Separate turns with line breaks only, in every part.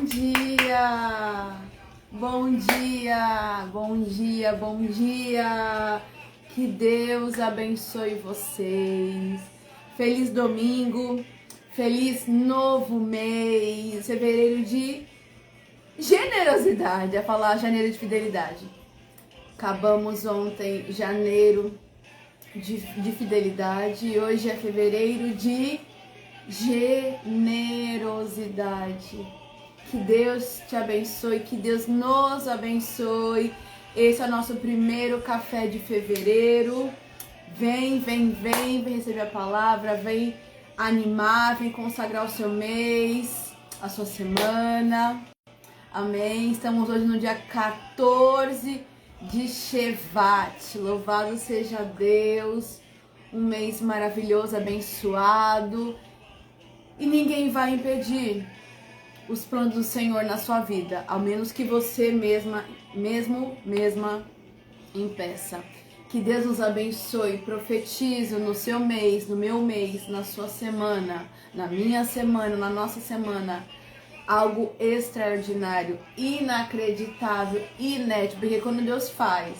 Bom dia! Bom dia! Bom dia! Bom dia! Que Deus abençoe vocês. Feliz domingo, feliz novo mês, fevereiro de generosidade, a falar janeiro de fidelidade. Acabamos ontem janeiro de fidelidade e hoje é fevereiro de generosidade. Que Deus te abençoe, que Deus nos abençoe. Esse é o nosso primeiro café de fevereiro. Vem receber a palavra, vem animar, vem consagrar o seu mês, a sua semana. Amém. Estamos hoje no dia 14 de Shevat. Louvado seja Deus. Um mês maravilhoso, abençoado. E ninguém vai impedir os planos do Senhor na sua vida, ao menos que você mesma impeça. Que Deus nos abençoe, profetizo no seu mês, no meu mês, na sua semana, na minha semana, na nossa semana, algo extraordinário, inacreditável, inédito, porque quando Deus faz,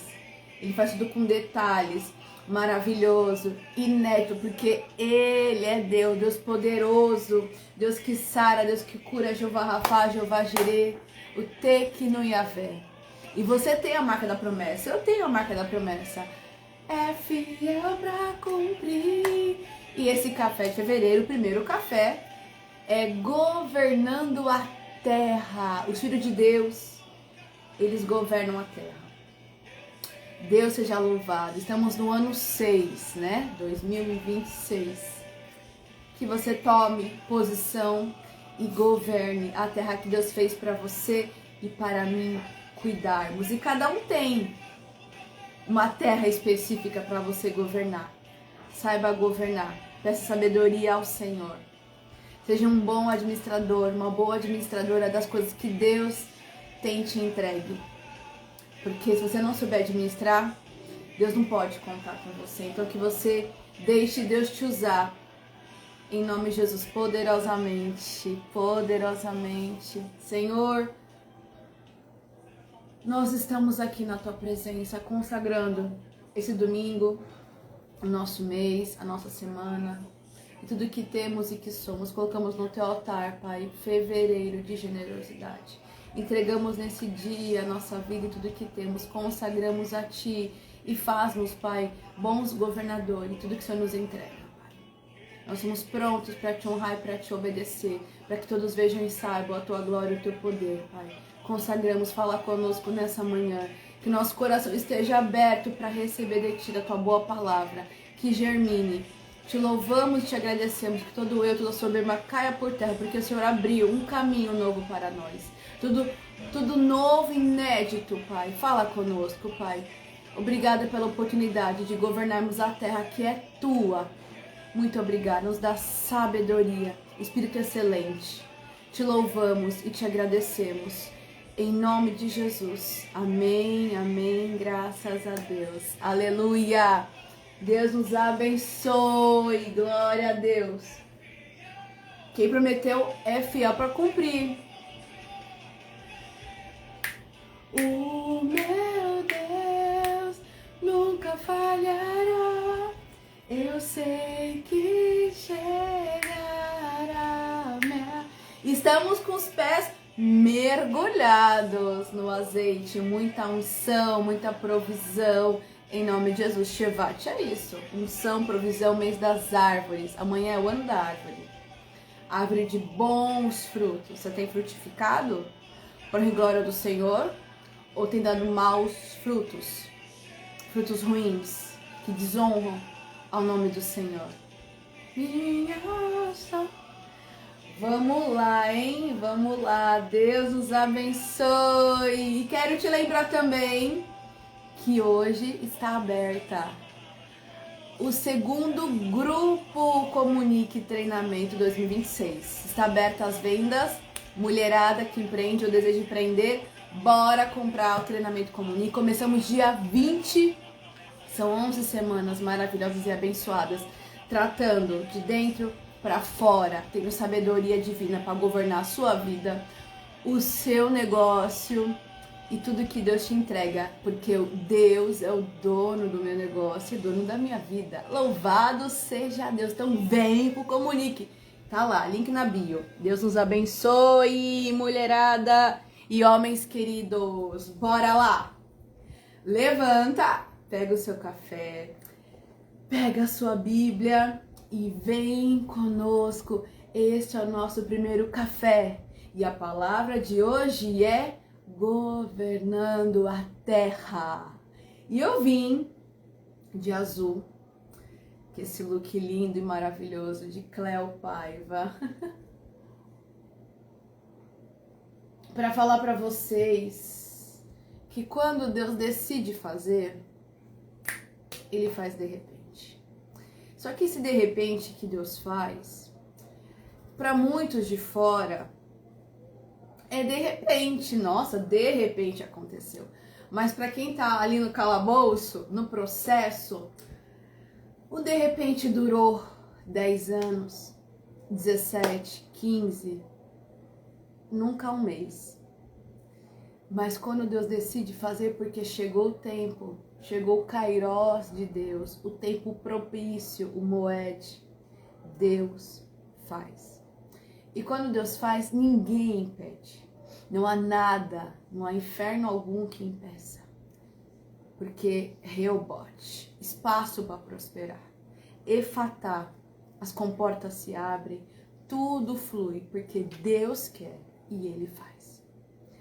Ele faz tudo com detalhes, maravilhoso, inédito, porque Ele é Deus, Deus poderoso, Deus que sara, Deus que cura, Jeová Rafá, Jeová Jireh, o Tequino Yavé. E você tem a marca da promessa, eu tenho a marca da promessa. É fiel pra cumprir. E esse café de fevereiro, o primeiro café, é governando a terra. Os filhos de Deus, eles governam a terra. Deus seja louvado. Estamos no ano 6, né? 2026. Que você tome posição e governe a terra que Deus fez para você e para mim cuidarmos. E cada um tem uma terra específica para você governar. Saiba governar. Peça sabedoria ao Senhor. Seja um bom administrador, uma boa administradora das coisas que Deus tem te entregue. Porque se você não souber administrar, Deus não pode contar com você. Então que você deixe Deus te usar. Em nome de Jesus, poderosamente, poderosamente. Senhor, nós estamos aqui na Tua presença, consagrando esse domingo, o nosso mês, a nossa semana, e tudo que temos e que somos. Colocamos no Teu altar, Pai, fevereiro de generosidade. Entregamos nesse dia a nossa vida e tudo que temos, consagramos a Ti e faz-nos, Pai, bons governadores, tudo que o Senhor nos entrega, Pai. Nós somos prontos para Te honrar e para Te obedecer, para que todos vejam e saibam a Tua glória e o Teu poder, Pai. Consagramos, fala conosco nessa manhã, que nosso coração esteja aberto para receber de Ti, da Tua boa palavra, que germine. Te louvamos e Te agradecemos, que todo eu, toda soberba caia por terra, porque o Senhor abriu um caminho novo para nós. Tudo novo, inédito, Pai. Fala conosco, Pai. Obrigada pela oportunidade de governarmos a terra que é Tua. Muito obrigada. Nos dá sabedoria, Espírito excelente. Te louvamos e Te agradecemos. Em nome de Jesus. Amém, amém. Graças a Deus. Aleluia. Deus nos abençoe. Glória a Deus. Quem prometeu é fiel para cumprir. O meu Deus nunca falhará, eu sei que chegará. Estamos com os pés mergulhados no azeite, muita unção, muita provisão, em nome de Jesus. Shevat é isso, unção, provisão, mês das árvores. Amanhã é o ano da árvore, árvore de bons frutos. Você tem frutificado para a glória do Senhor? Ou tem dado maus frutos, frutos ruins, que desonram ao nome do Senhor? Minha nossa. Vamos lá, hein? Vamos lá. Deus nos abençoe. E quero te lembrar também que hoje está aberta o segundo grupo Comunique Treinamento 2026. Está aberta as vendas. Mulherada que empreende ou deseja empreender, bora comprar o treinamento Comunique. Começamos dia 20, são 11 semanas maravilhosas e abençoadas, tratando de dentro para fora, tendo sabedoria divina para governar a sua vida, o seu negócio e tudo que Deus te entrega, porque Deus é o dono do meu negócio, é dono da minha vida. Louvado seja Deus. Então vem pro Comunique. Tá lá, link na bio. Deus nos abençoe, mulherada e homens queridos. Bora lá. Levanta, pega o seu café, pega a sua Bíblia e vem conosco. Este é o nosso primeiro café. E a palavra de hoje é governando a terra. E eu vim de azul, que esse look lindo e maravilhoso de Cleo Paiva, para falar para vocês que quando Deus decide fazer, Ele faz de repente. Só que esse de repente que Deus faz, para muitos de fora, é de repente, nossa, de repente aconteceu. Mas para quem tá ali no calabouço, no processo, o de repente durou 10 anos, 17, 15, nunca um mês. Mas quando Deus decide fazer, porque chegou o tempo, chegou o Kairós de Deus, o tempo propício, o Moed, Deus faz. E quando Deus faz, ninguém impede. Não há nada, não há inferno algum que impeça. Porque Reobote, espaço para prosperar. Efatá, as comportas se abrem, tudo flui, porque Deus quer e Ele faz.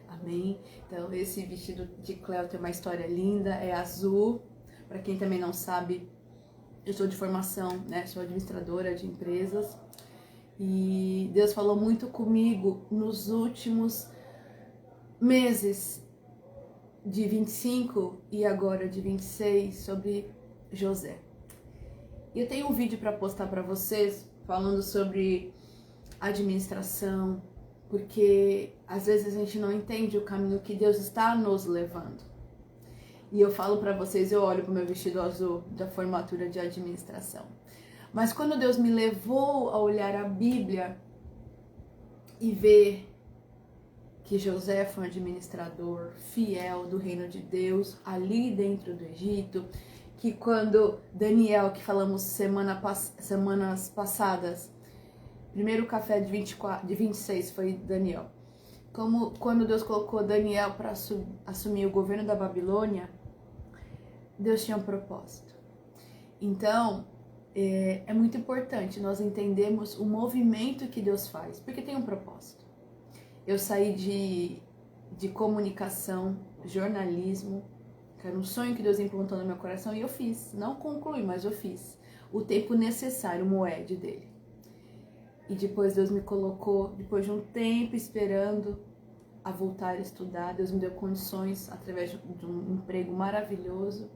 Amém? Então esse vestido de Cleo tem uma história linda, é azul. Para quem também não sabe, eu sou de formação, né? Sou administradora de empresas. E Deus falou muito comigo nos últimos meses de 25 e agora de 26 sobre José. E eu tenho um vídeo para postar para vocês falando sobre administração, porque às vezes a gente não entende o caminho que Deus está nos levando. E eu falo para vocês, eu olho para o meu vestido azul da formatura de administração. Mas quando Deus me levou a olhar a Bíblia e ver que José foi um administrador fiel do reino de Deus ali dentro do Egito, que quando Daniel, que falamos semanas passadas, primeiro café de 26 foi Daniel, como quando Deus colocou Daniel para assumir o governo da Babilônia, Deus tinha um propósito. Então, é muito importante nós entendermos o movimento que Deus faz, porque tem um propósito. Eu saí de comunicação, jornalismo, que era um sonho que Deus implantou no meu coração e eu fiz. Não concluí, mas eu fiz. O tempo necessário, o moed dele. E depois Deus me colocou, depois de um tempo esperando a voltar a estudar, Deus me deu condições através de um emprego maravilhoso,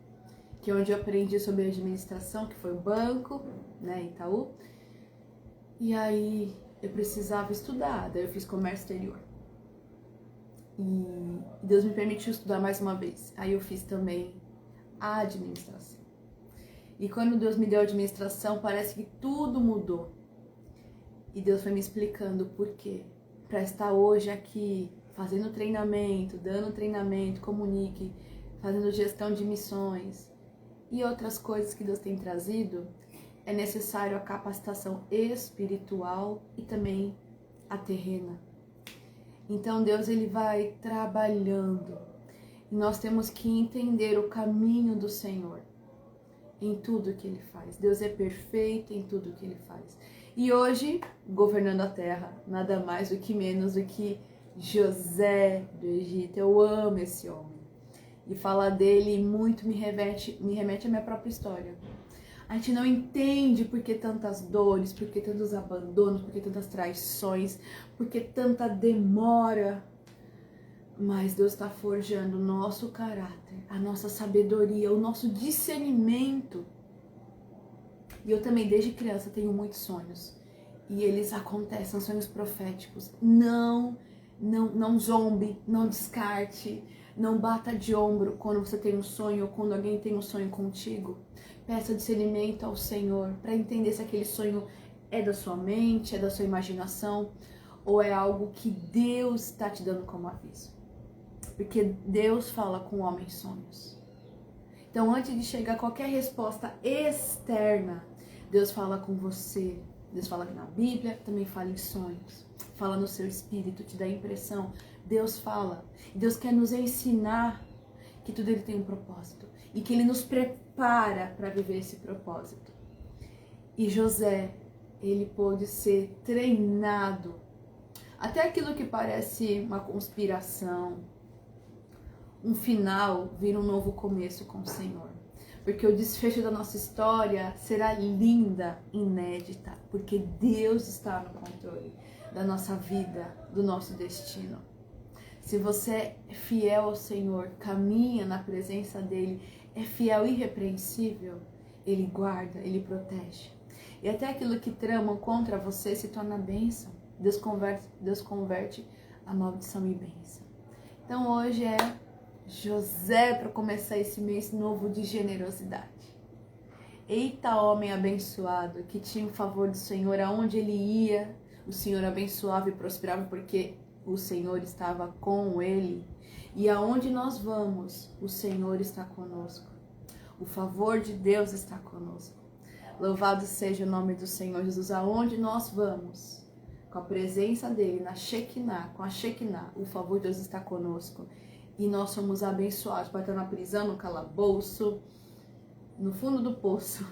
que é onde eu aprendi sobre administração, que foi o banco, né, Itaú. E aí eu precisava estudar, daí eu fiz comércio exterior. E Deus me permitiu estudar mais uma vez. Aí eu fiz também a administração. E quando Deus me deu a administração, parece que tudo mudou. E Deus foi me explicando por quê. Para estar hoje aqui, fazendo treinamento, dando treinamento, comunique, fazendo gestão de missões e outras coisas que Deus tem trazido, é necessário a capacitação espiritual e também a terrena. Então Deus ele vai trabalhando e nós temos que entender o caminho do Senhor em tudo que Ele faz. Deus é perfeito em tudo que Ele faz. E hoje, governando a terra, nada mais do que menos do que José do Egito. Eu amo esse homem. E falar dele muito me remete à minha própria história. A gente não entende por que tantas dores, por que tantos abandonos, por que tantas traições, por que tanta demora. Mas Deus está forjando o nosso caráter, a nossa sabedoria, o nosso discernimento. E eu também, desde criança, tenho muitos sonhos. E eles acontecem, são sonhos proféticos. Não zombe, não descarte, não bata de ombro quando você tem um sonho ou quando alguém tem um sonho contigo. Peça discernimento ao Senhor para entender se aquele sonho é da sua mente, é da sua imaginação, ou é algo que Deus está te dando como aviso? Porque Deus fala com o homem em sonhos. Então, antes de chegar qualquer resposta externa, Deus fala com você. Deus fala aqui na Bíblia, também fala em sonhos. Fala no seu espírito, te dá impressão. Deus fala. Deus quer nos ensinar que tudo ele tem um propósito. E que ele nos prepara para viver esse propósito. E José, ele pôde ser treinado. Até aquilo que parece uma conspiração, um final, vira um novo começo com o Senhor. Porque o desfecho da nossa história será linda, inédita, porque Deus está no controle da nossa vida, do nosso destino. Se você é fiel ao Senhor, caminha na presença dEle, é fiel e irrepreensível, Ele guarda, Ele protege. E até aquilo que tramam contra você se torna bênção. Deus converte a maldição em bênção. Então hoje é José para começar esse mês novo de generosidade. Eita, homem abençoado, que tinha o favor do Senhor, aonde ele ia, o Senhor abençoava e prosperava, porque o Senhor estava com ele. E aonde nós vamos, o Senhor está conosco. O favor de Deus está conosco. Louvado seja o nome do Senhor Jesus. Aonde nós vamos, com a presença dele, na Shekinah, com a Shekinah, o favor de Deus está conosco. E nós somos abençoados. Pode estar na prisão, no calabouço, no fundo do poço.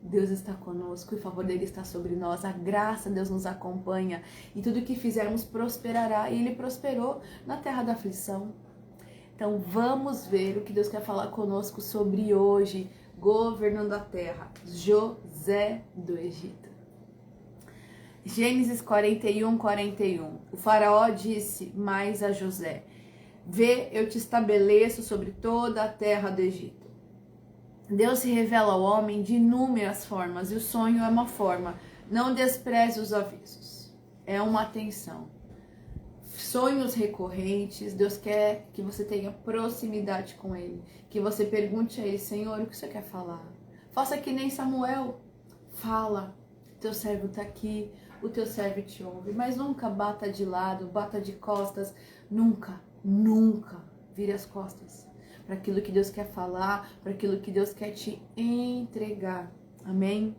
Deus está conosco, o favor dele está sobre nós, a graça de Deus nos acompanha. E tudo que fizermos prosperará. E ele prosperou na terra da aflição. Então vamos ver o que Deus quer falar conosco sobre hoje, governando a terra. José do Egito. Gênesis 41, 41. O faraó disse mais a José: vê, eu te estabeleço sobre toda a terra do Egito. Deus se revela ao homem de inúmeras formas, e o sonho é uma forma. Não despreze os avisos. É uma atenção. Sonhos recorrentes, Deus quer que você tenha proximidade com Ele. Que você pergunte a Ele: Senhor, o que você quer falar? Faça que nem Samuel. Fala, teu servo está aqui, o teu servo te ouve. Mas nunca bata de lado, bata de costas. Nunca vire as costas para aquilo que Deus quer falar, para aquilo que Deus quer te entregar. Amém?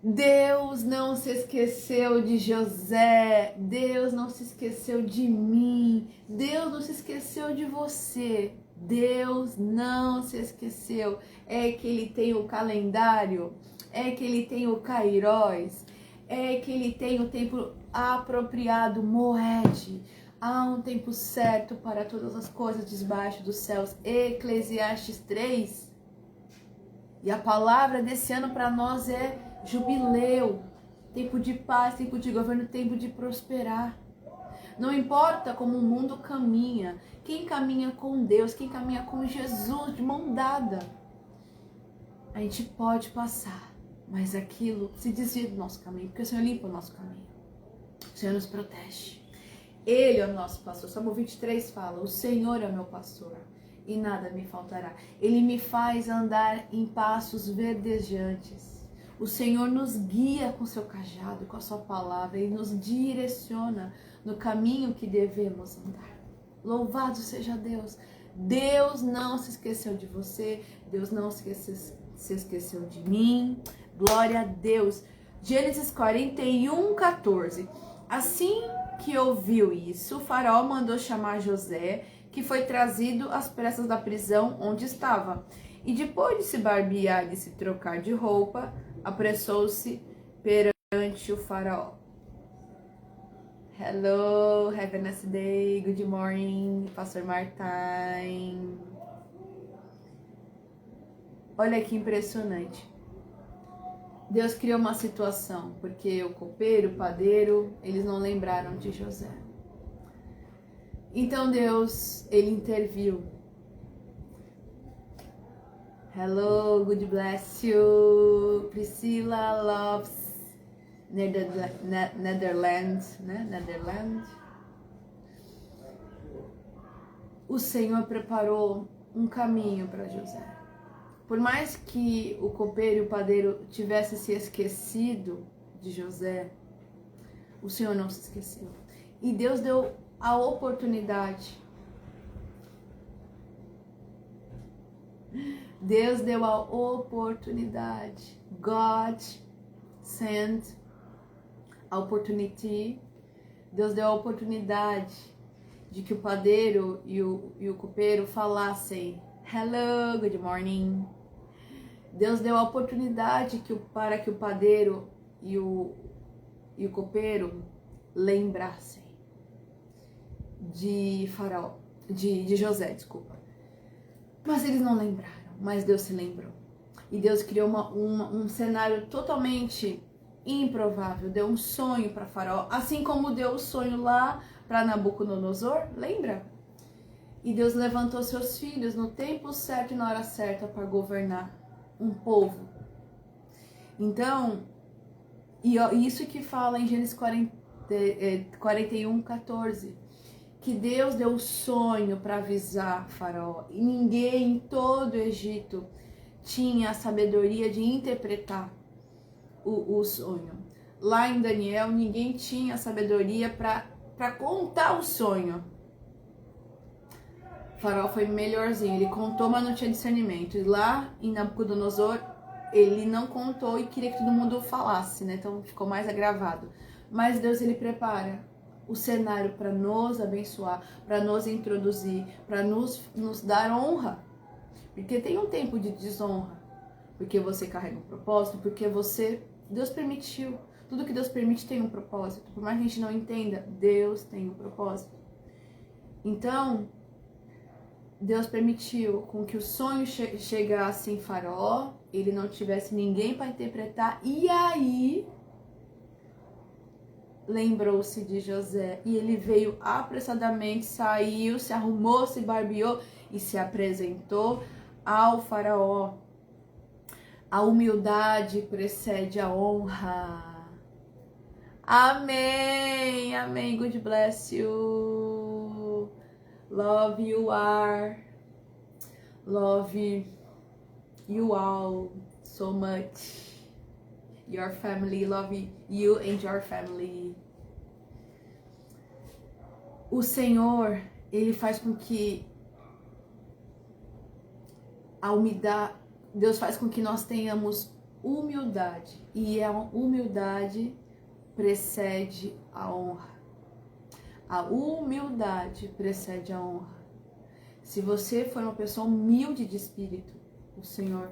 Deus não se esqueceu de José, Deus não se esqueceu de mim, Deus não se esqueceu de você, Deus não se esqueceu. É que Ele tem o calendário, é que Ele tem o Kairos, é que Ele tem o tempo apropriado, Moed. Há um tempo certo para todas as coisas debaixo dos céus. Eclesiastes 3. E a palavra desse ano para nós é jubileu. Tempo de paz, tempo de governo, tempo de prosperar. Não importa como o mundo caminha. Quem caminha com Deus, quem caminha com Jesus, de mão dada. A gente pode passar, mas aquilo se desvia do nosso caminho, porque o Senhor limpa o nosso caminho. O Senhor nos protege. Ele é o nosso pastor. Salmo 23 fala: o Senhor é o meu pastor e nada me faltará. Ele me faz andar em passos verdejantes. O Senhor nos guia com seu cajado, com a sua palavra. Ele nos direciona no caminho que devemos andar. Louvado seja Deus. Deus não se esqueceu de você. Deus não se esqueceu de mim. Glória a Deus. Gênesis 41, 14. Assim que ouviu isso, o faraó mandou chamar José, que foi trazido às pressas da prisão onde estava. E depois de se barbear e de se trocar de roupa, apressou-se perante o faraó. Hello, have a nice day, good morning, Pastor Martin. Olha que impressionante. Deus criou uma situação, porque o copeiro, o padeiro, eles não lembraram de José. Então Deus, ele interviu. Hello, good bless you. Priscilla loves Netherlands, né? Netherlands. O Senhor preparou um caminho para José. Por mais que o copeiro e o padeiro tivessem se esquecido de José, O Senhor não se esqueceu. E Deus deu a oportunidade. Deus deu a oportunidade. God sent a opportunity. Deus deu a oportunidade de que o padeiro e o copeiro falassem hello, good morning. Deus deu a oportunidade para que o padeiro e o copeiro lembrassem de Faraó, de José, desculpa. Mas eles não lembraram, mas Deus se lembrou. E Deus criou um cenário totalmente improvável, deu um sonho para Faraó, assim como deu o sonho lá para Nabucodonosor, lembra? E Deus levantou seus filhos no tempo certo e na hora certa para governar um povo. Então, e isso que fala em Gênesis 41:14, que Deus deu o sonho para avisar Faraó, e ninguém em todo o Egito tinha a sabedoria de interpretar o sonho. Lá em Daniel, ninguém tinha a sabedoria para contar o sonho. O Faraó foi melhorzinho, ele contou, mas não tinha discernimento. E lá em Nabucodonosor, ele não contou e queria que todo mundo falasse, né? Então ficou mais agravado. Mas Deus, ele prepara o cenário para nos abençoar, para nos introduzir, para nos dar honra. Porque tem um tempo de desonra, porque você carrega um propósito, porque Deus permitiu. Tudo que Deus permite tem um propósito. Por mais que a gente não entenda, Deus tem um propósito. Então, Deus permitiu com que o sonho chegasse em Faraó, ele não tivesse ninguém para interpretar, e aí lembrou-se de José, e ele veio apressadamente, saiu, se arrumou, se barbeou e se apresentou ao Faraó. A humildade precede a honra. Amém, amém. God bless you. Love you are. Love you all so much. Your family, love you and your family. O Senhor, ele faz com que a humildade, Deus faz com que nós tenhamos humildade, e a humildade precede a honra. A humildade precede a honra. Se você for uma pessoa humilde de espírito, o Senhor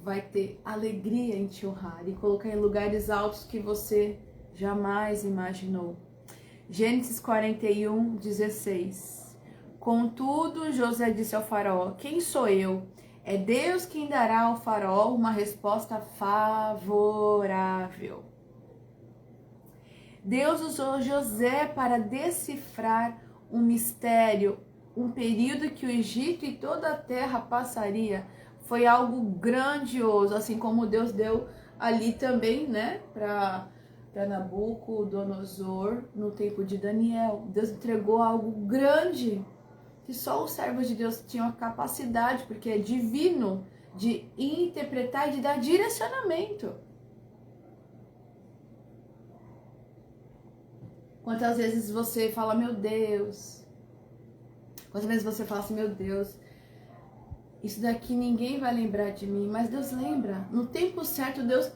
vai ter alegria em te honrar e colocar em lugares altos que você jamais imaginou. Gênesis 41:16. Contudo, José disse ao faraó: quem sou eu? É Deus quem dará ao faraó uma resposta favorável. Deus usou José para decifrar um mistério, um período que o Egito e toda a terra passaria. Foi algo grandioso, assim como Deus deu ali também, né, para Nabucodonosor no tempo de Daniel. Deus entregou algo grande, que só os servos de Deus tinham a capacidade, porque é divino, de interpretar e de dar direcionamento. Quantas vezes você fala, meu Deus? Quantas vezes você fala assim, meu Deus, isso daqui ninguém vai lembrar de mim, mas Deus lembra. No tempo certo, Deus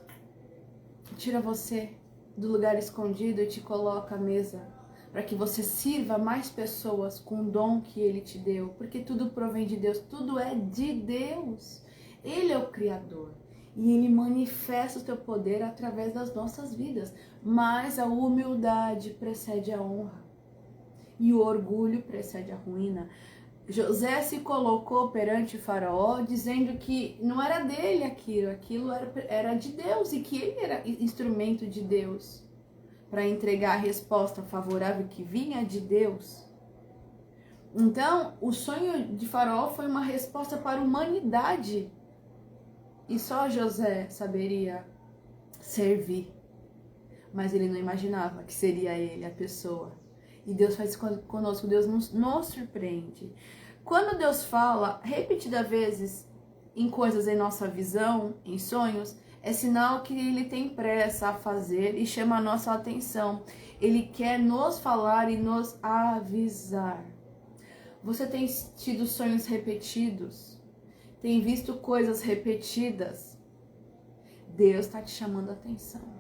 tira você do lugar escondido e te coloca à mesa, para que você sirva mais pessoas com o dom que Ele te deu, porque tudo provém de Deus, tudo é de Deus. Ele é o Criador e Ele manifesta o seu poder através das nossas vidas, mas a humildade precede a honra e o orgulho precede a ruína. José se colocou perante o faraó dizendo que não era dele aquilo era de Deus e que ele era instrumento de Deus para entregar a resposta favorável que vinha de Deus. Então, o sonho de faraó foi uma resposta para a humanidade e só José saberia servir, mas ele não imaginava que seria ele a pessoa. E Deus faz conosco, Deus nos surpreende. Quando Deus fala repetidas vezes em coisas em nossa visão, em sonhos, é sinal que Ele tem pressa a fazer e chama a nossa atenção. Ele quer nos falar e nos avisar. Você tem tido sonhos repetidos? Tem visto coisas repetidas? Deus está te chamando a atenção.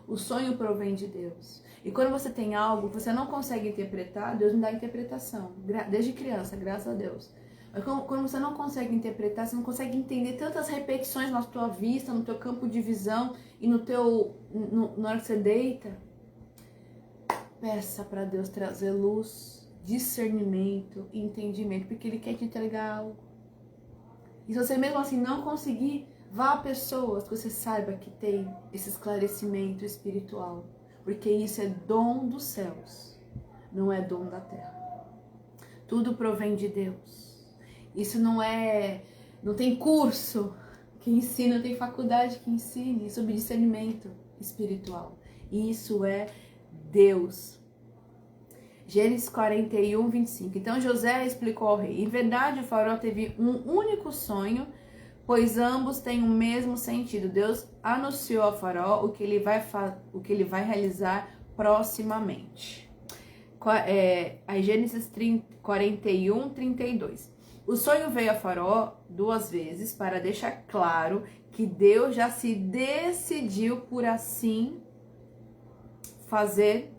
O sonho provém de Deus. E quando você tem algo que você não consegue interpretar, Deus me dá a interpretação. Desde criança, graças a Deus. Mas quando você não consegue interpretar, você não consegue entender tantas repetições na tua vista, no teu campo de visão e na hora que você deita, peça para Deus trazer luz, discernimento e entendimento, porque Ele quer te entregar algo. E se você mesmo assim não conseguir, vá a pessoas que você saiba que tem esse esclarecimento espiritual, porque isso é dom dos céus, não é dom da terra. Tudo provém de Deus. Isso não tem curso que ensina, não tem faculdade que ensine sobre discernimento espiritual. Isso é Deus. Gênesis 41, 25. Então José explicou ao rei: em verdade, o faraó teve um único sonho, pois ambos têm o mesmo sentido. Deus anunciou ao faraó o que ele vai realizar proximamente. Gênesis 41, 32. O sonho veio a faraó 2 vezes para deixar claro que Deus já se decidiu por assim fazer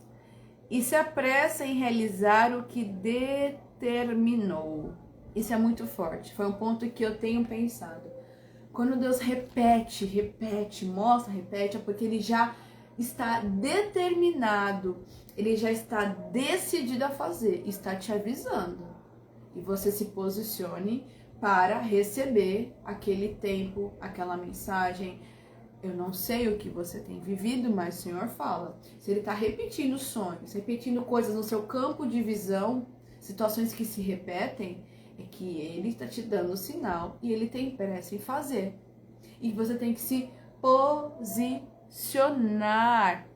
e se apressa em realizar o que determinou. Isso é muito forte. Foi um ponto que eu tenho pensado. Quando Deus repete, é porque Ele já está determinado, Ele já está decidido a fazer, está te avisando. E você se posicione para receber aquele tempo, aquela mensagem. Eu não sei o que você tem vivido, mas o Senhor fala. Se Ele está repetindo sonhos, repetindo coisas no seu campo de visão, situações que se repetem, é que Ele está te dando sinal e Ele tem pressa em fazer. E você tem que se posicionar.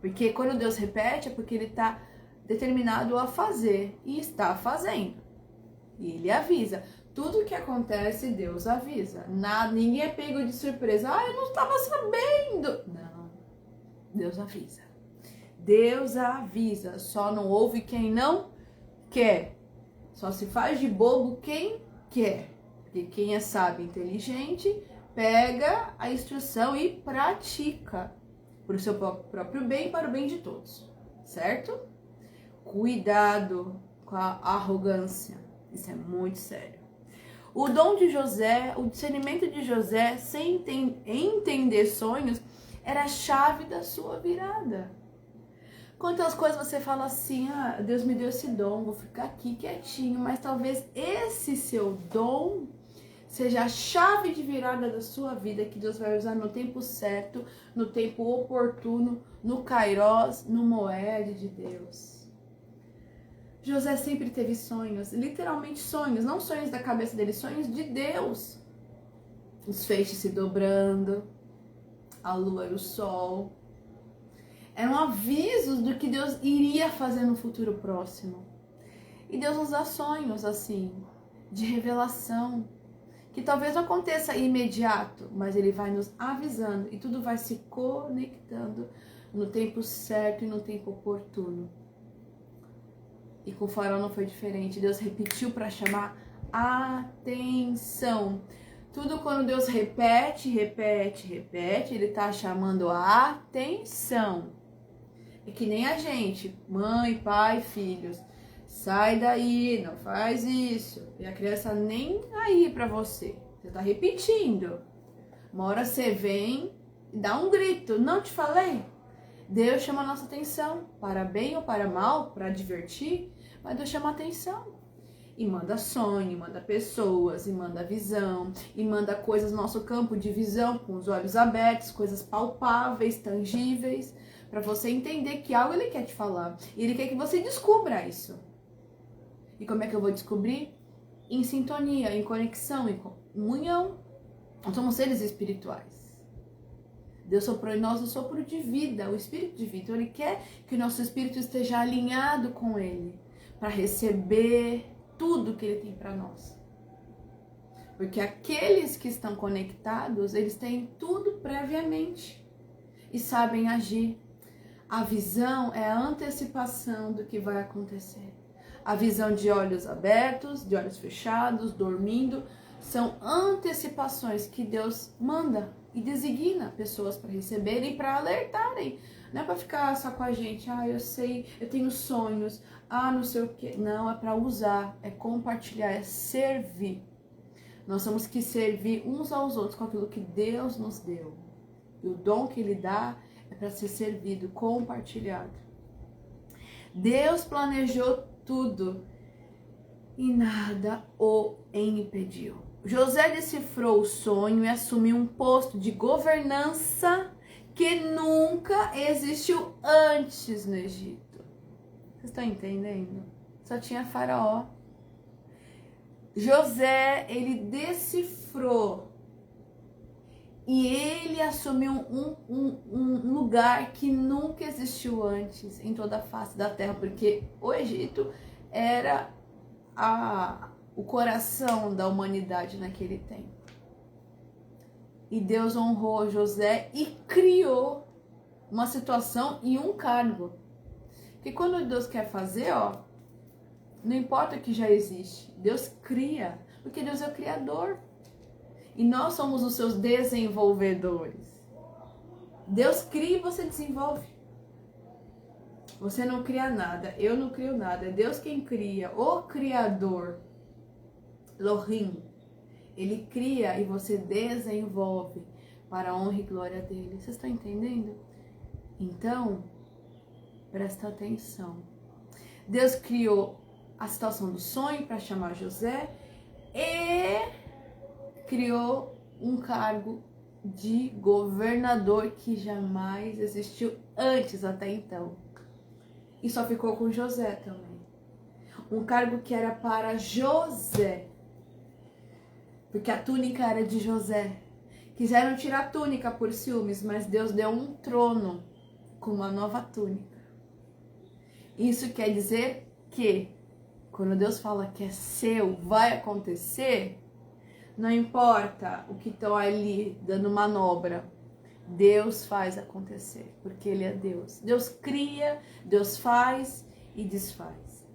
Porque quando Deus repete, é porque Ele está determinado a fazer e está fazendo. E Ele avisa. Tudo que acontece, Deus avisa. Ninguém é pego de surpresa. Eu não estava sabendo. Não. Deus avisa. Deus avisa. Só não ouve quem não quer. Só se faz de bobo quem quer. Porque quem é sábio e inteligente pega a instrução e pratica. Para o seu próprio bem e para o bem de todos. Certo? Cuidado com a arrogância. Isso é muito sério. O dom de José, o discernimento de José, sem entender sonhos, era a chave da sua virada. Quantas coisas você fala assim: Deus me deu esse dom, vou ficar aqui quietinho, mas talvez esse seu dom seja a chave de virada da sua vida, que Deus vai usar no tempo certo, no tempo oportuno, no Kairos, no Moed de Deus. José sempre teve sonhos, literalmente sonhos, não sonhos da cabeça dele, sonhos de Deus. Os feixes se dobrando, a lua e o sol. Eram avisos do que Deus iria fazer no futuro próximo. E Deus nos dá sonhos assim, de revelação, que talvez não aconteça imediato, mas Ele vai nos avisando e tudo vai se conectando no tempo certo e no tempo oportuno. E com o faraó não foi diferente. Deus repetiu para chamar atenção. Tudo quando Deus repete, Ele está chamando a atenção. É que nem a gente, mãe, pai, filhos. Sai daí, não faz isso. E a criança nem aí para você. Você está repetindo. Uma hora você vem e dá um grito. Não te falei? Deus chama a nossa atenção. Para bem ou para mal, para divertir. Mas Deus chama a atenção. E manda sonho, manda pessoas, e manda visão, e manda coisas no nosso campo de visão, com os olhos abertos, coisas palpáveis, tangíveis, para você entender que algo Ele quer te falar. E Ele quer que você descubra isso. E como é que eu vou descobrir? Em sintonia, em conexão, em comunhão. Nós somos seres espirituais. Deus soprou em nós o sopro de vida, o espírito de vida. Então Ele quer que o nosso espírito esteja alinhado com Ele, para receber tudo que Ele tem para nós. Porque aqueles que estão conectados, eles têm tudo previamente e sabem agir. A visão é a antecipação do que vai acontecer. A visão de olhos abertos, de olhos fechados, dormindo, são antecipações que Deus manda e designa pessoas para receberem e para alertarem. Não é para ficar só com a gente, eu sei, eu tenho sonhos, não sei o quê. Não, é para usar, é compartilhar, é servir. Nós temos que servir uns aos outros com aquilo que Deus nos deu. E o dom que Ele dá é para ser servido, compartilhado. Deus planejou tudo e nada o impediu. José decifrou o sonho e assumiu um posto de governança que nunca existiu antes no Egito. Vocês estão entendendo? Só tinha Faraó. José, ele decifrou e ele assumiu um lugar que nunca existiu antes em toda a face da terra, porque o Egito era o coração da humanidade naquele tempo. E Deus honrou José e criou uma situação e um cargo. Porque quando Deus quer fazer, não importa o que já existe, Deus cria, porque Deus é o Criador. E nós somos os seus desenvolvedores. Deus cria e você desenvolve. Você não cria nada, eu não crio nada, é Deus quem cria, o Criador. Elohim. Ele cria e você desenvolve para a honra e glória dele. Vocês estão entendendo? Então, presta atenção. Deus criou a situação do sonho para chamar José e criou um cargo de governador que jamais existiu antes até então. E só ficou com José também. Um cargo que era para José. Porque a túnica era de José. Quiseram tirar a túnica por ciúmes, mas Deus deu um trono com uma nova túnica. Isso quer dizer que, quando Deus fala que é seu, vai acontecer, não importa o que estão ali dando manobra, Deus faz acontecer, porque Ele é Deus. Deus cria, Deus faz e desfaz.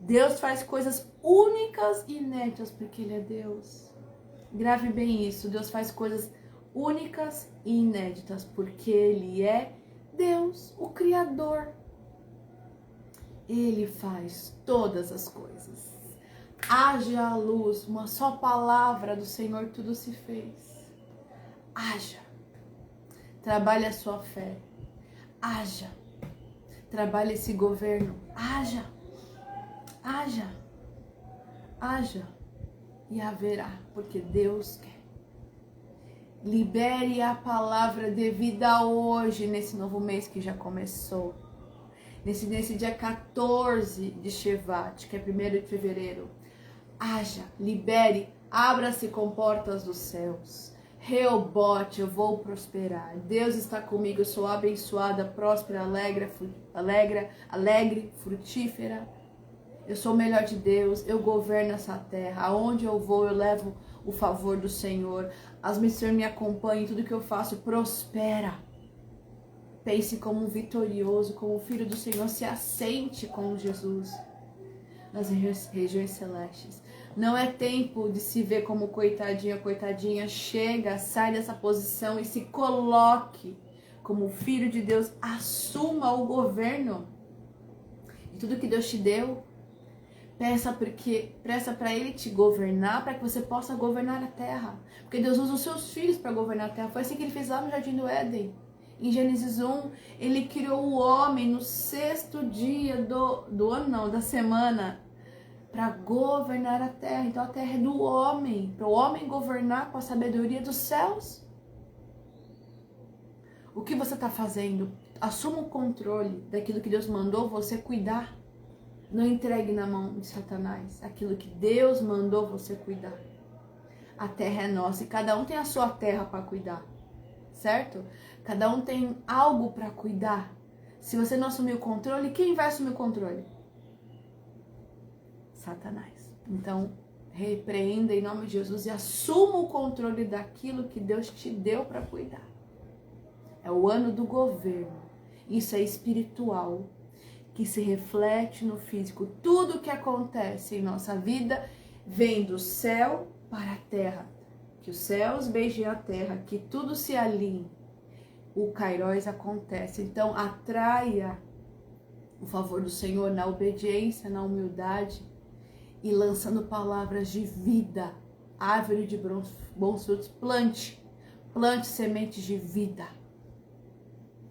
Deus faz coisas únicas e inéditas porque Ele é Deus. Grave bem isso, Deus faz coisas únicas e inéditas porque Ele é Deus, o Criador. Ele faz todas as coisas. Haja a luz, uma só palavra do Senhor, tudo se fez. Haja. Trabalhe a sua fé. Haja. Trabalhe esse governo. Haja. Haja. Haja. E haverá, porque Deus quer. Libere a palavra de vida hoje, nesse novo mês que já começou. Nesse dia 14 de Shevat, que é 1º de fevereiro. Haja, libere, abra-se com portas dos céus. Reobote, eu vou prosperar. Deus está comigo, eu sou abençoada, próspera, alegre, frutífera. Eu sou o melhor de Deus, eu governo essa terra. Aonde eu vou, eu levo o favor do Senhor. As missões me acompanham, tudo que eu faço prospera. Pense como um vitorioso, como um filho do Senhor, se assente com Jesus nas regiões celestes. Não é tempo de se ver como coitadinha, coitadinha. Chega, sai dessa posição e se coloque como filho de Deus. Assuma o governo de tudo que Deus te deu. Peça para Ele te governar, para que você possa governar a terra. Porque Deus usa os seus filhos para governar a terra. Foi assim que Ele fez lá no Jardim do Éden. Em Gênesis 1, Ele criou o homem no 6º dia da semana, para governar a terra. Então a terra é do homem, para o homem governar com a sabedoria dos céus. O que você está fazendo? Assuma o controle daquilo que Deus mandou você cuidar. Não entregue na mão de Satanás aquilo que Deus mandou você cuidar. A terra é nossa e cada um tem a sua terra para cuidar, certo? Cada um tem algo para cuidar. Se você não assumir o controle, quem vai assumir o controle? Satanás. Então, repreenda em nome de Jesus e assuma o controle daquilo que Deus te deu para cuidar. É o ano do governo. Isso é espiritual, que se reflete no físico. Tudo que acontece em nossa vida vem do céu para a terra. Que os céus beijem a terra, que tudo se alinhe. O Kairos acontece. Então, atraia o favor do Senhor na obediência, na humildade e lançando palavras de vida. Árvore de bons frutos, plante sementes de vida,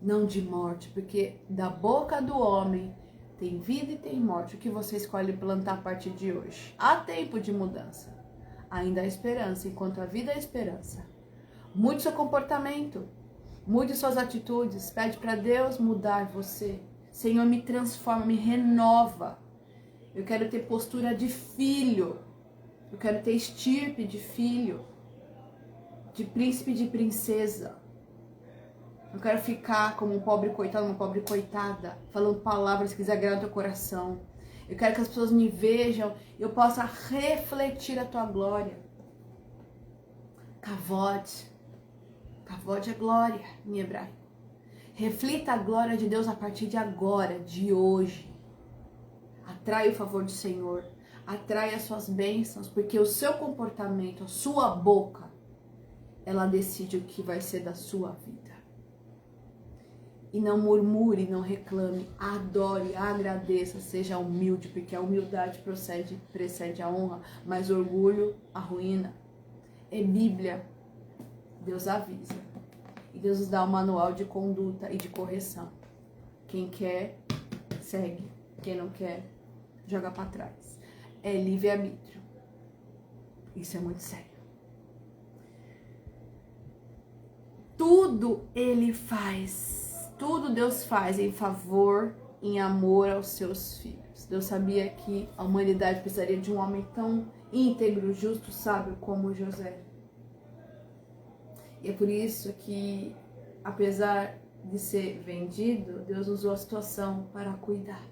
não de morte, porque da boca do homem tem vida e tem morte. O que você escolhe plantar a partir de hoje? Há tempo de mudança, ainda há esperança, enquanto a vida é esperança. Mude seu comportamento, mude suas atitudes, pede para Deus mudar você. Senhor, me transforma, me renova. Eu quero ter postura de filho, eu quero ter estirpe de filho, de príncipe e de princesa. Eu quero ficar como um pobre coitado, uma pobre coitada, falando palavras que desagradam o teu coração. Eu quero que as pessoas me vejam e eu possa refletir a tua glória. Kavod. Kavod é glória em hebraico. Reflita a glória de Deus a partir de agora, de hoje. Atrai o favor do Senhor. Atrai as suas bênçãos, porque o seu comportamento, a sua boca, ela decide o que vai ser da sua vida. E não murmure, não reclame, adore, agradeça, seja humilde, porque a humildade precede a honra, mas orgulho a ruína. É Bíblia, Deus avisa. E Deus nos dá um manual de conduta e de correção. Quem quer, segue. Quem não quer, joga para trás. É livre-arbítrio. Isso é muito sério. Tudo Ele faz, tudo Deus faz em favor, em amor aos seus filhos. Deus sabia que a humanidade precisaria de um homem tão íntegro, justo, sábio como José. E é por isso que, apesar de ser vendido, Deus usou a situação para cuidar.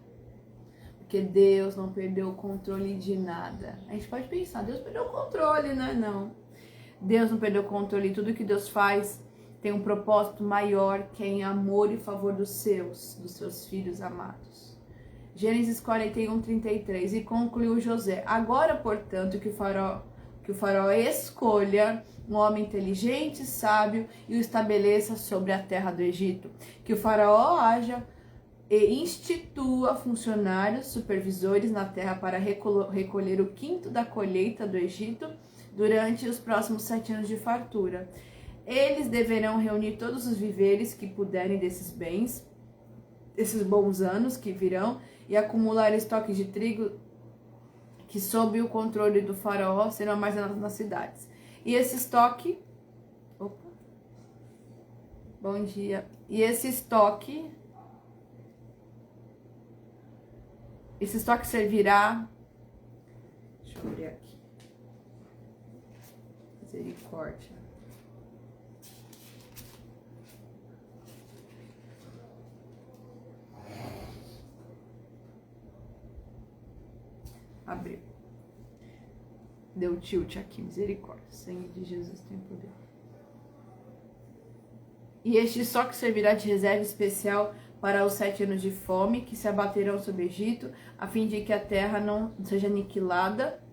Porque Deus não perdeu o controle de nada. A gente pode pensar, Deus perdeu o controle, né? Não. Deus não perdeu o controle. Tudo que Deus faz tem um propósito maior, que é em amor e favor dos seus filhos amados. Gênesis 41:33. E concluiu José: agora, portanto, que o faraó escolha um homem inteligente, sábio e o estabeleça sobre a terra do Egito. Que o faraó haja e institua funcionários, supervisores na terra para recolher o quinto da colheita do Egito durante os próximos 7 anos de fartura. Eles deverão reunir todos os víveres que puderem desses bens, esses bons anos que virão, e acumular estoques de trigo que, sob o controle do faraó, serão armazenados nas cidades. E esse estoque... Opa! Bom dia. E esse estoque servirá... Deixa eu abrir aqui. Misericórdia. Abriu. Deu tilt aqui, misericórdia. O sangue de Jesus tem poder. E este estoque servirá de reserva especial para os 7 anos de fome que se abaterão sobre o Egito, a fim de que a terra não seja aniquilada.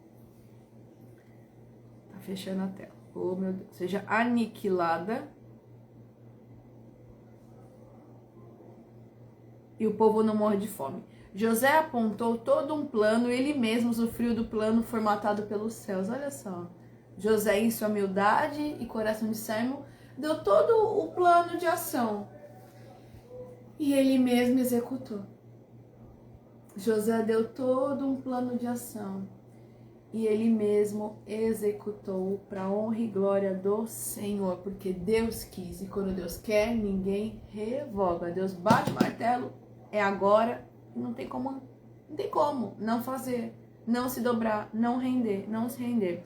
Tá fechando a tela. Oh, meu Deus. Seja aniquilada. E o povo não morre de fome. José apontou todo um plano, ele mesmo usufruiu do plano formatado pelos céus. Olha só. José, em sua humildade e coração de servo, deu todo o plano de ação. E ele mesmo executou. José deu todo um plano de ação. E ele mesmo executou para a honra e glória do Senhor. Porque Deus quis. E quando Deus quer, ninguém revoga. Deus bate o martelo. É agora. Não tem como não fazer, não se dobrar, não se render.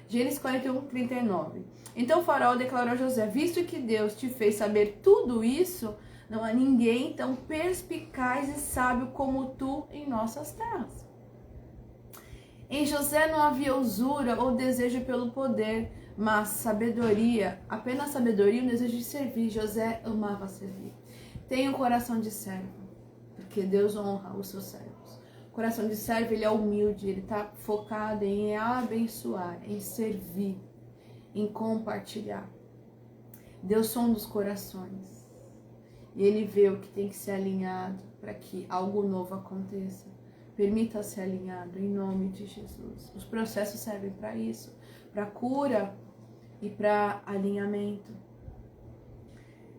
Gênesis 41:39. Então o faraó declarou a José: visto que Deus te fez saber tudo isso, não há ninguém tão perspicaz e sábio como tu em nossas terras. Em José não havia usura ou desejo pelo poder, mas sabedoria, apenas sabedoria e o desejo de servir. José amava servir. Tenha um coração de servo, porque Deus honra os seus servos. O coração de servo, ele é humilde, ele está focado em abençoar, em servir, em compartilhar. Deus sonda os corações e ele vê o que tem que ser alinhado para que algo novo aconteça. Permita ser alinhado em nome de Jesus. Os processos servem para isso, para cura e para alinhamento.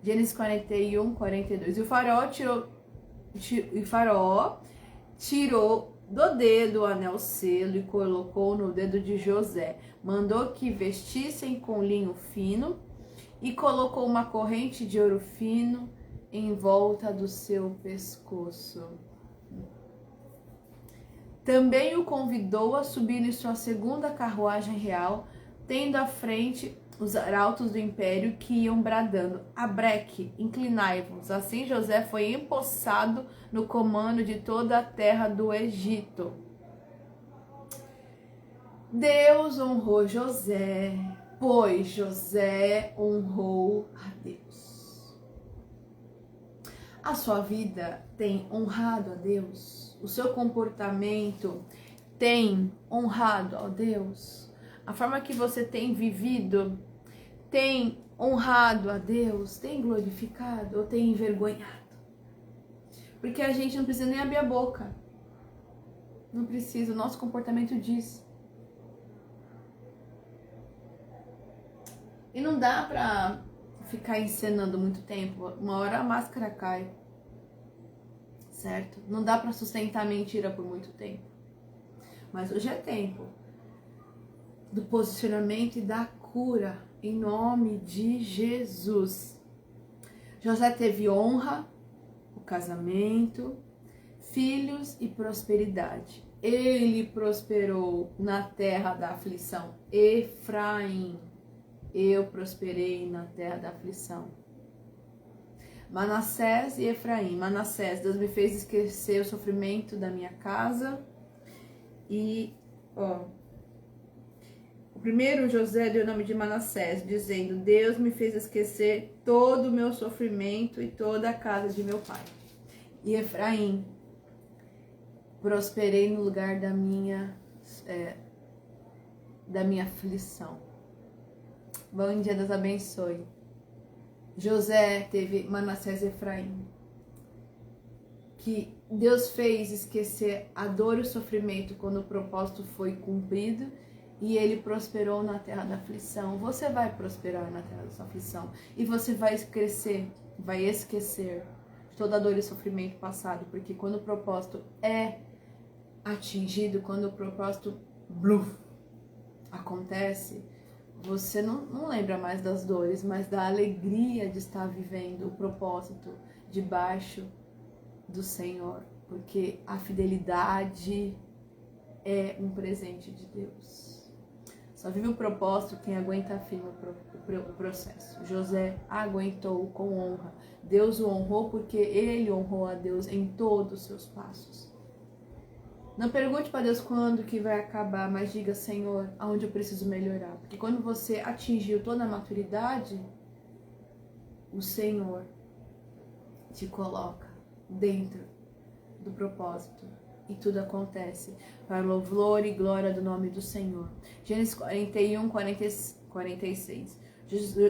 Gênesis 41, 42. E o faraó tirou do dedo o anel selo e colocou no dedo de José. Mandou que vestissem com linho fino e colocou uma corrente de ouro fino em volta do seu pescoço. Também o convidou a subir em sua segunda carruagem real, tendo à frente os arautos do império que iam bradando: Abreque, inclinai-vos. Assim José foi empossado no comando de toda a terra do Egito. Deus honrou José, pois José honrou a Deus. A sua vida tem honrado a Deus? O seu comportamento tem honrado a Deus? A forma que você tem vivido tem honrado a Deus? Tem glorificado ou tem envergonhado? Porque a gente não precisa nem abrir a boca. Não precisa, o nosso comportamento diz. E não dá pra ficar encenando muito tempo. Uma hora a máscara cai. Certo? Não dá pra sustentar mentira por muito tempo. Mas hoje é tempo do posicionamento e da cura, em nome de Jesus. José teve honra, o casamento, filhos e prosperidade. Ele prosperou na terra da aflição. Efraim, eu prosperei na terra da aflição. Manassés e Efraim. Manassés, Deus me fez esquecer o sofrimento da minha casa. E, o primeiro José deu o nome de Manassés, dizendo: Deus me fez esquecer todo o meu sofrimento e toda a casa de meu pai. E Efraim, prosperei no lugar da minha aflição. Bom dia, Deus abençoe. José teve Manassés e Efraim, que Deus fez esquecer a dor e o sofrimento quando o propósito foi cumprido, e ele prosperou na terra da aflição. Você vai prosperar na terra da sua aflição, e você vai crescer, vai esquecer toda a dor e sofrimento passado, porque quando o propósito é atingido, quando o propósito acontece, você não lembra mais das dores, mas da alegria de estar vivendo o propósito debaixo do Senhor, porque a fidelidade é um presente de Deus. Só vive o propósito quem aguenta firme o processo. José aguentou com honra. Deus o honrou porque ele honrou a Deus em todos os seus passos. Não pergunte para Deus quando que vai acabar, mas diga: Senhor, aonde eu preciso melhorar. Porque quando você atingiu toda a maturidade, o Senhor te coloca dentro do propósito e tudo acontece para louvor e glória do nome do Senhor. Gênesis 41, 46.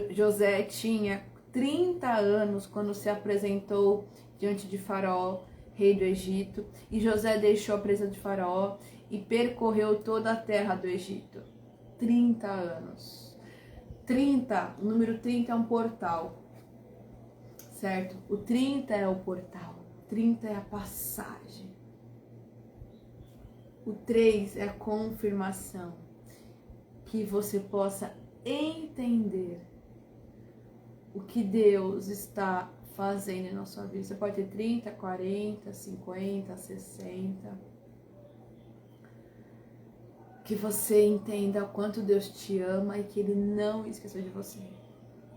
José tinha 30 anos quando se apresentou diante de Faraó, rei do Egito, e José deixou a presença de Faraó e percorreu toda a terra do Egito. 30 anos. 30, o número 30 é um portal, certo? O 30 é o portal, 30 é a passagem. O 3 é a confirmação, que você possa entender o que Deus está fazendo na sua vida. Você pode ter 30, 40, 50, 60. Que você entenda o quanto Deus te ama e que Ele não esqueceu de você.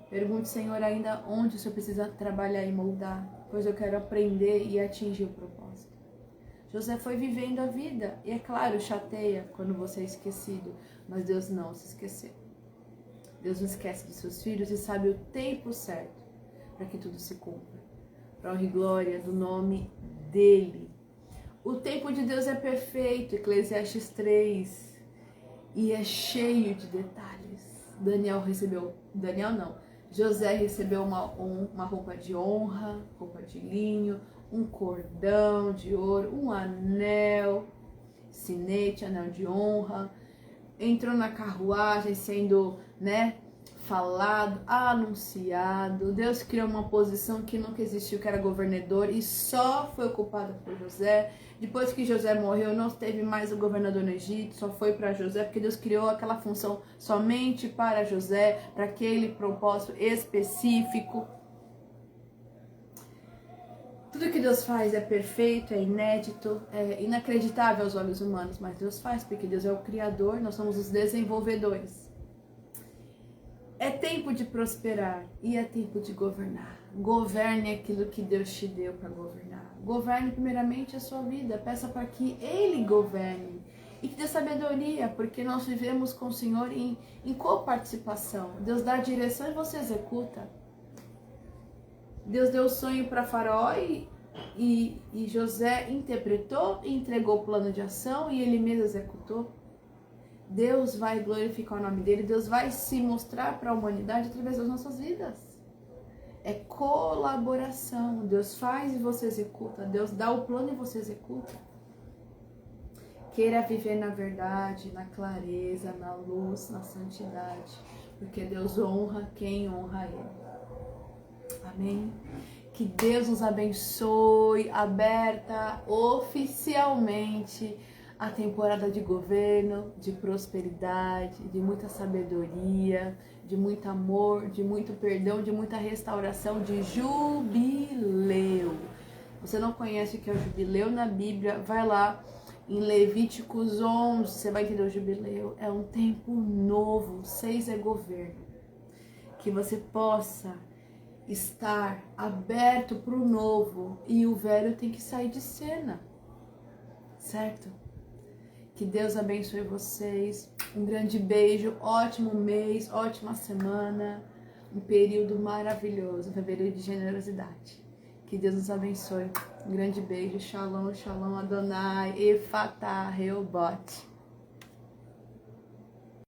Pergunte, Senhor, ainda onde o Senhor precisa trabalhar e moldar, pois eu quero aprender e atingir o propósito. José foi vivendo a vida, e é claro, chateia quando você é esquecido, mas Deus não se esqueceu. Deus não esquece dos seus filhos e sabe o tempo certo para que tudo se cumpra. para honra e glória do nome dele. O tempo de Deus é perfeito, Eclesiastes 3, e é cheio de detalhes. José recebeu uma roupa de honra, roupa de linho, um cordão de ouro, um anel, sinete, anel de honra. Entrou na carruagem sendo, falado, anunciado. Deus criou uma posição que nunca existiu, que era governador, e só foi ocupada por José. Depois que José morreu, não teve mais o governador no Egito, só foi para José, porque Deus criou aquela função somente para José, para aquele propósito específico. Tudo que Deus faz é perfeito, é inédito, é inacreditável aos olhos humanos, mas Deus faz, porque Deus é o Criador, nós somos os desenvolvedores. É tempo de prosperar e é tempo de governar. Governe aquilo que Deus te deu para governar. Governe primeiramente a sua vida, peça para que Ele governe e que dê sabedoria, porque nós vivemos com o Senhor em coparticipação. Deus dá a direção e você executa. Deus deu o sonho para Faraó e José interpretou e entregou o plano de ação e ele mesmo executou. Deus vai glorificar o nome dele, Deus vai se mostrar para a humanidade através das nossas vidas. É colaboração, Deus faz e você executa, Deus dá o plano e você executa. Queira viver na verdade, na clareza, na luz, na santidade, porque Deus honra quem honra Ele. Amém? Que Deus nos abençoe, aberta oficialmente a temporada de governo, de prosperidade, de muita sabedoria, de muito amor, de muito perdão, de muita restauração, de jubileu. Você não conhece o que é o jubileu na Bíblia? Vai lá em Levíticos 11, você vai entender o jubileu. É um tempo novo, 6 é governo. Que você possa estar aberto para o novo e o velho tem que sair de cena, certo? Que Deus abençoe vocês. Um grande beijo, ótimo mês, ótima semana, um período maravilhoso, um fevereiro de generosidade. Que Deus nos abençoe. Um grande beijo, shalom, shalom, Adonai, Efatah, Rehoboth.